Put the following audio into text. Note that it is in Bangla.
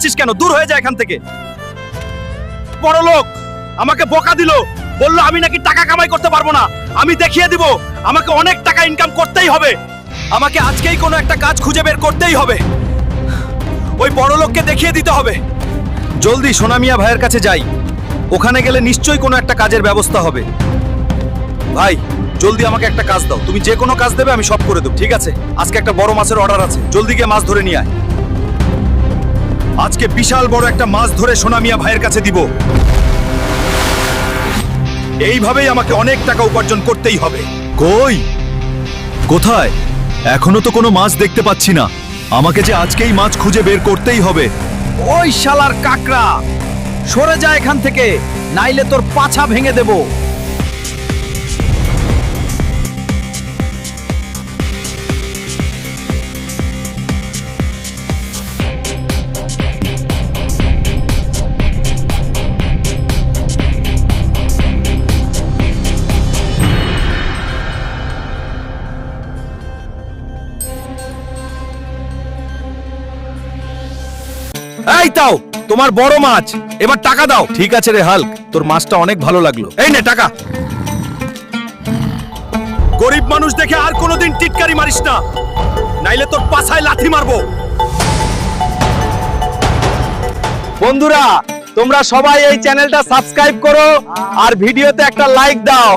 করছিস কেন? দূর হয়ে যায় এখান থেকে। বড় লোক আমাকে বকা দিল, বলল আমি নাকি টাকা কামাই করতে পারবো না। আমি দেখিয়ে দিব আমাকে অনেক টাকা ইনকাম করতেই হবে। আমাকে আজকেই কোনো একটা কাজ খুঁজে বের করতেই হবে। ওই বড় লোককে দেখিয়ে দিতে হবে। জলদি সোনা মিয়া ভাইয়ের কাছে যাই, ওখানে গেলে নিশ্চয়ই কোনো একটা কাজের ব্যবস্থা হবে। ভাই জলদি আমাকে একটা কাজ দাও, তুমি যে কোনো কাজ দেবে আমি সব করে দেব। ঠিক আছে, আজকে একটা বড় মাছের অর্ডার আছে, জলদি গিয়ে মাছ ধরে নিয়ে আয়। আজকে বিশাল বড় একটা মাছ ধরে সোনা মিয়া ভাইয়ের কাছে দিব। এইভাবেই আমাকে অনেক টাকা উপার্জন করতেই হবে। কই, কোথায়? এখনো তো কোনো মাছ দেখতে পাচ্ছি না। আমাকে যে আজকেই মাছ খুঁজে বের করতেই হবে। ওই শালার কাকড়া, সরে যা এখান থেকে, নাইলে তোর পাছা ভেঙে দেব। এই তাও তোমার বড় মাছ, এবার টাকা দাও। ঠিক আছে রে হাল্ক, তোর মাছটা অনেক ভালো লাগলো, এই নে টাকা। গরিব মানুষ দেখে আর কোনোদিন টিটকারি মারিস না, নাইলে তোর পাছায় লাথি মারবো। বন্ধুরা, তোমরা সবাই এই চ্যানেলটা সাবস্ক্রাইব করো আর ভিডিওতে একটা লাইক দাও।